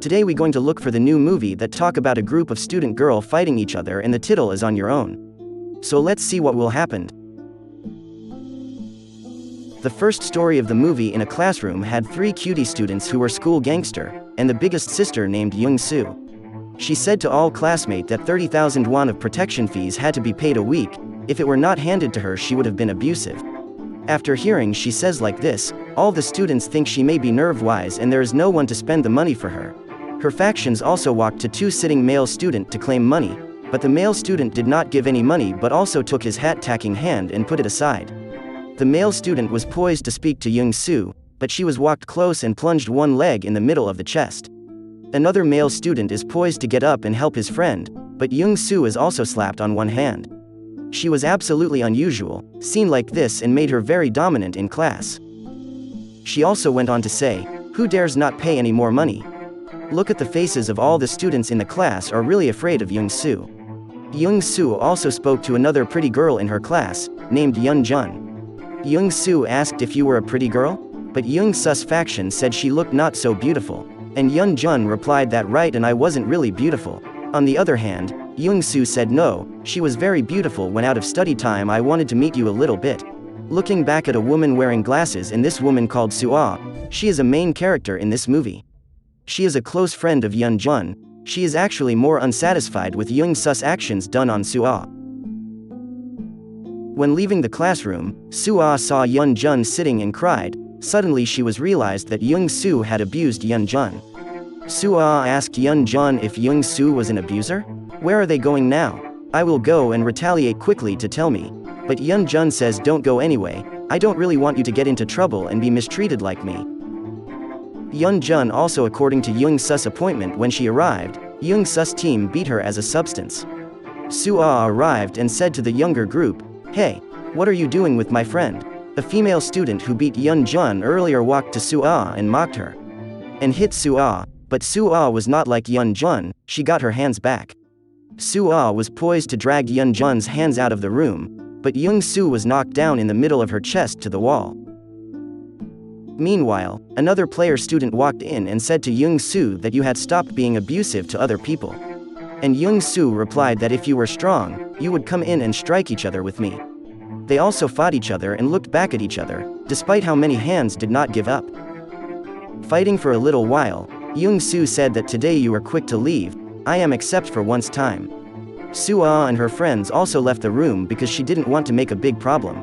Today we going to look for the new movie that talk about a group of student girl fighting each other and the title is on your own. So let's see what will happen. The first story of the movie in a classroom had 3 cutie students who were school gangster, and the biggest sister named Yeonsoo. She said to all classmates that 30,000 won of protection fees had to be paid a week. If it were not handed to her she would have been abusive. After hearing she says like this, all the students think she may be nerve-wise and there is no one to spend the money for her. Her factions also walked to 2 sitting male student to claim money, but the male student did not give any money but also took his hat-tacking hand and put it aside. The male student was poised to speak to Yeonsoo, but she was walked close and plunged one leg in the middle of the chest. Another male student is poised to get up and help his friend, but Yeonsoo is also slapped on one hand. She was absolutely unusual, seen like this and made her very dominant in class. She also went on to say, "Who dares not pay any more money?" Look at the faces of all the students in the class are really afraid of Yeonsoo. Yeonsoo also spoke to another pretty girl in her class, named Hyeon Jeong. Yeonsoo asked if you were a pretty girl? But Yeonsoo's faction said she looked not so beautiful. And Hyeon Jeong replied that right and I wasn't really beautiful. On the other hand, Yeonsoo said no, she was very beautiful when out of study time I wanted to meet you a little bit. Looking back at a woman wearing glasses and this woman called Soo Ah, she is a main character in this movie. She is a close friend of Hyeon Jeong. She is actually more unsatisfied with Yeonsoo's actions done on Soo Ah. When leaving the classroom, Soo Ah saw Hyeon Jeong sitting and cried. Suddenly she was realized that Yeonsoo had abused Hyeon Jeong. Soo Ah asked Hyeon Jeong if Yeonsoo was an abuser? Where are they going now? I will go and retaliate quickly to tell me. But Hyeon Jeong says don't go anyway, I don't really want you to get into trouble and be mistreated like me. Hyeon Jeong also according to Yeonsoo's appointment when she arrived, Yeonsoo's team beat her as a substance. Soo Ah arrived and said to the younger group, "Hey, what are you doing with my friend?" A female student who beat Hyeon Jeong earlier walked to Soo Ah and mocked her. And hit Soo Ah, but Soo Ah was not like Hyeon Jeong, she got her hands back. Soo Ah was poised to drag Hyeon Jeong's hands out of the room, but Yeonsoo was knocked down in the middle of her chest to the wall. Meanwhile, another player student walked in and said to Yeonsoo that you had stopped being abusive to other people. And Yeonsoo replied that if you were strong, you would come in and strike each other with me. They also fought each other and looked back at each other, despite how many hands did not give up. Fighting for a little while, Yeonsoo said that today you were quick to leave, I am except for once time. Soo Ah and her friends also left the room because she didn't want to make a big problem.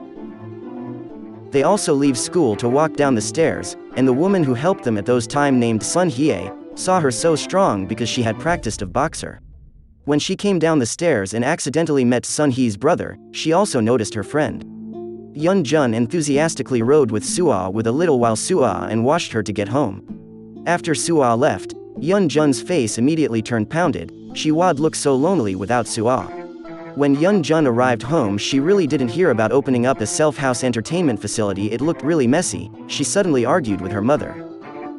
They also leave school to walk down the stairs, and the woman who helped them at those time named Seon Hee saw her so strong because she had practiced of boxer. When she came down the stairs and accidentally met Seon Hee's brother, she also noticed her friend. Hyeon Jeong enthusiastically rode with Soo Ah with a little while Soo Ah and watched her to get home. After Soo Ah left, Hyeon Jeong's face immediately turned pounded, she would look so lonely without Soo Ah. When Hyeon Jeong arrived home she really didn't hear about opening up a self-house entertainment facility, it looked really messy, she suddenly argued with her mother.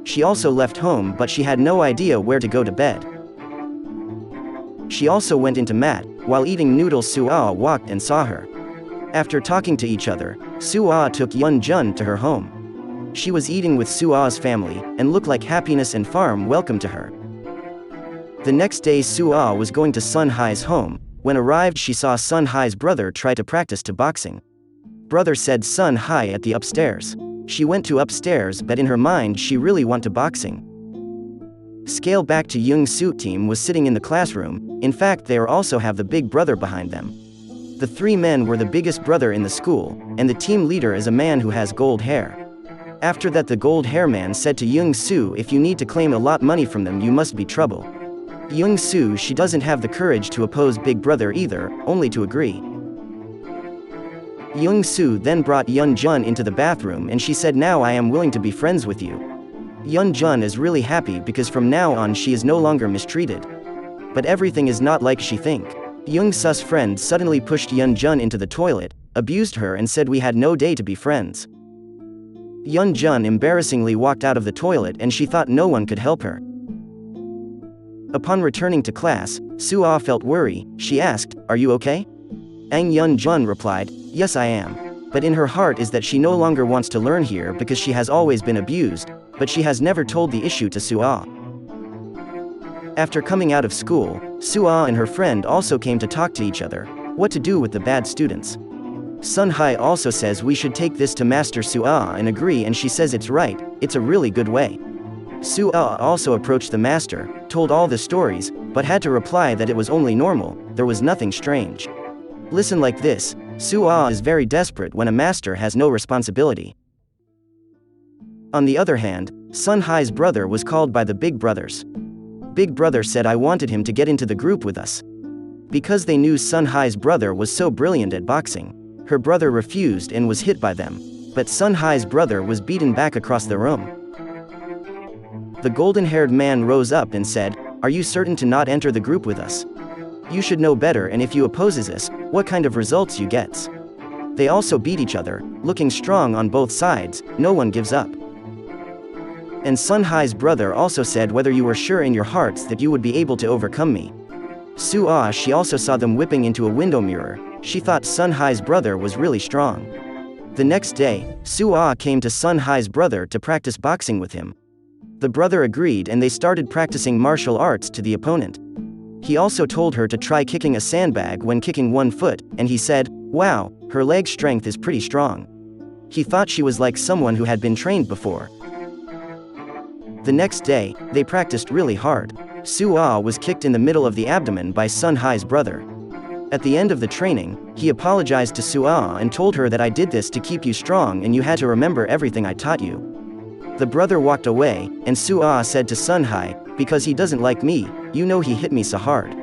She also left home but she had no idea where to go to bed. She also went into mat, while eating noodles Soo Ah walked and saw her. After talking to each other, Soo Ah took Hyeon Jeong to her home. She was eating with Soo Ah's family, and looked like happiness and farm welcome to her. The next day Soo Ah was going to Seon Hee's home, when arrived she saw Seon Hee's brother try to practice to boxing. Brother said Seon Hee at the upstairs. She went to upstairs but in her mind she really want to boxing. Scale back to Yeonsoo team was sitting in the classroom, in fact they also have the big brother behind them. The 3 men were the biggest brother in the school, and the team leader is a man who has gold hair. After that the gold hair man said to Yeonsoo if you need to claim a lot money from them you must be trouble. Yeonsoo she doesn't have the courage to oppose big brother either, only to agree. Yeonsoo then brought Hyeon Jeong into the bathroom and she said now I am willing to be friends with you. Hyeon Jeong is really happy because from now on she is no longer mistreated. But everything is not like she think. Yeonsoo's friend suddenly pushed Hyeon Jeong into the toilet, abused her and said we had no day to be friends. Hyeon Jeong embarrassingly walked out of the toilet and she thought no one could help her. Upon returning to class, Soo Ah felt worry, she asked, "Are you okay?" Hyeon Jeong replied, "Yes I am." But in her heart is that she no longer wants to learn here because she has always been abused, but she has never told the issue to Soo Ah. After coming out of school, Soo Ah and her friend also came to talk to each other, what to do with the bad students. Seon Hee also says we should take this to Master Soo Ah and agree, and she says it's right, it's a really good way. Soo Ah also approached the master, told all the stories, but had to reply that it was only normal, there was nothing strange. Listen like this, Soo Ah is very desperate when a master has no responsibility. On the other hand, Seon Hee's brother was called by the big brothers. Big brother said I wanted him to get into the group with us. Because they knew Seon Hee's brother was so brilliant at boxing, her brother refused and was hit by them, but Seon Hee's brother was beaten back across the room. The golden-haired man rose up and said, "Are you certain to not enter the group with us? You should know better, and if you opposes us, what kind of results you gets?" They also beat each other, looking strong on both sides, no one gives up. And Seon Hee's brother also said whether you were sure in your hearts that you would be able to overcome me. Soo Ah, she also saw them whipping into a window mirror, she thought Seon Hee's brother was really strong. The next day, Soo Ah came to Seon Hee's brother to practice boxing with him. The brother agreed and they started practicing martial arts to the opponent. He also told her to try kicking a sandbag when kicking one foot, and he said, "Wow, her leg strength is pretty strong." He thought she was like someone who had been trained before. The next day, they practiced really hard. Soo Ah was kicked in the middle of the abdomen by Seon Hee's brother. At the end of the training, he apologized to Soo Ah and told her that I did this to keep you strong and you had to remember everything I taught you. The brother walked away, and Soo Ah said to Seon Hee, "Because he doesn't like me, you know he hit me so hard."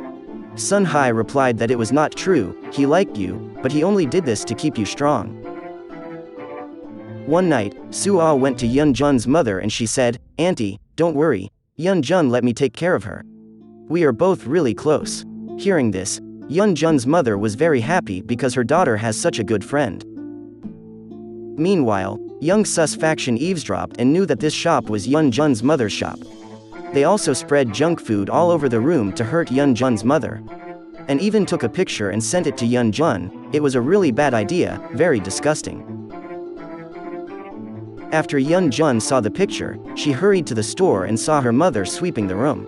Seon Hee replied that it was not true, he liked you, but he only did this to keep you strong. One night, Soo Ah went to Hyeon Jeong's mother and she said, "Auntie, don't worry, Hyeon Jeong let me take care of her. We are both really close." Hearing this, Hyeon Jeong's mother was very happy because her daughter has such a good friend. Meanwhile, Yeonsoo's faction eavesdropped and knew that this shop was Hyeon Jeong's mother's shop. They also spread junk food all over the room to hurt Hyeon Jeong's mother. And even took a picture and sent it to Hyeon Jeong. It was a really bad idea, very disgusting. After Hyeon Jeong saw the picture, she hurried to the store and saw her mother sweeping the room.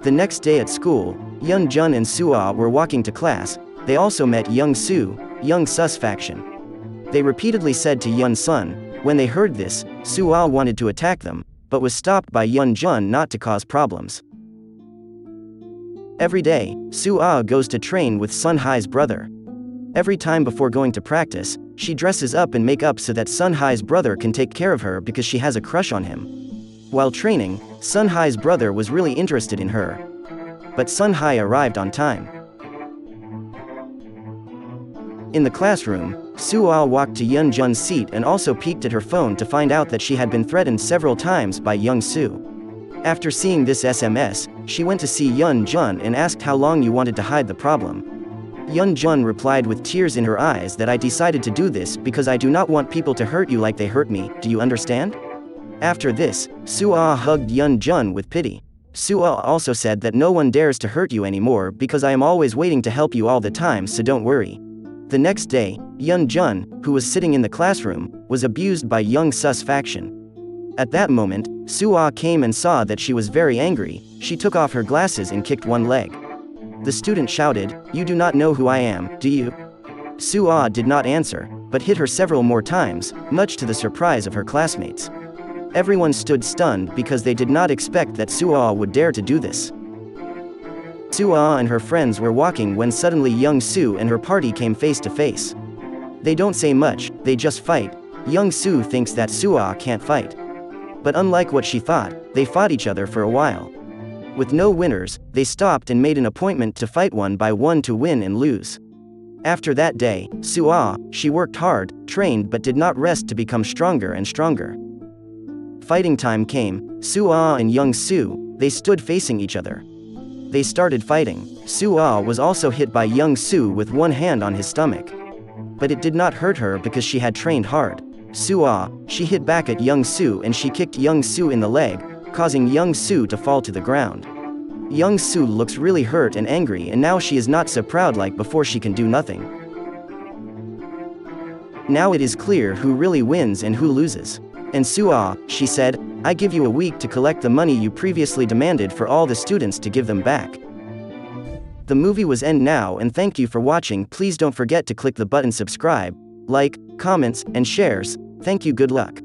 The next day at school, Hyeon Jeong and Soo Ah were walking to class. They also met Yeonsoo, Yeonsoo's faction. They repeatedly said to Yeonsoo. When they heard this, Soo Ah wanted to attack them, but was stopped by Hyeon Jeong not to cause problems. Every day, Soo Ah goes to train with Seon Hee's brother. Every time before going to practice, she dresses up and make up so that Seon Hee's brother can take care of her because she has a crush on him. While training, Seon Hee's brother was really interested in her. But Seon Hee arrived on time. In the classroom, Soo Ah walked to Hyeon Jeong's seat and also peeked at her phone to find out that she had been threatened several times by Yeonsoo. After seeing this SMS, she went to see Hyeon Jeong and asked how long you wanted to hide the problem. Hyeon Jeong replied with tears in her eyes that I decided to do this because I do not want people to hurt you like they hurt me, do you understand? After this, Soo Ah hugged Hyeon Jeong with pity. Soo Ah also said that no one dares to hurt you anymore because I am always waiting to help you all the time, so don't worry. The next day, Hyeon Jeong, who was sitting in the classroom, was abused by Yeonsoo's faction. At that moment, Soo Ah came and saw that she was very angry. She took off her glasses and kicked one leg. The student shouted, "You do not know who I am, do you?" Soo Ah did not answer, but hit her several more times, much to the surprise of her classmates. Everyone stood stunned because they did not expect that Soo Ah would dare to do this. Soo Ah and her friends were walking when suddenly Yeonsoo and her party came face to face. They don't say much, they just fight. Yeonsoo thinks that Soo Ah can't fight. But unlike what she thought, they fought each other for a while. With no winners, they stopped and made an appointment to fight one by one to win and lose. After that day, Soo Ah, she worked hard, trained but did not rest to become stronger and stronger. Fighting time came. Soo Ah and Yeonsoo, they stood facing each other. They started fighting. Soo Ah was also hit by Yeonsoo with one hand on his stomach. But it did not hurt her because she had trained hard. Soo Ah, she hit back at Yeonsoo and she kicked Yeonsoo in the leg, causing Yeonsoo to fall to the ground. Yeonsoo looks really hurt and angry, and now she is not so proud like before. She can do nothing. Now it is clear who really wins and who loses. And Soo Ah, she said, I give you a week to collect the money you previously demanded for all the students to give them back. The movie was end now, and thank you for watching. Please don't forget to click the button subscribe, like, comments, and shares. Thank you. Good luck.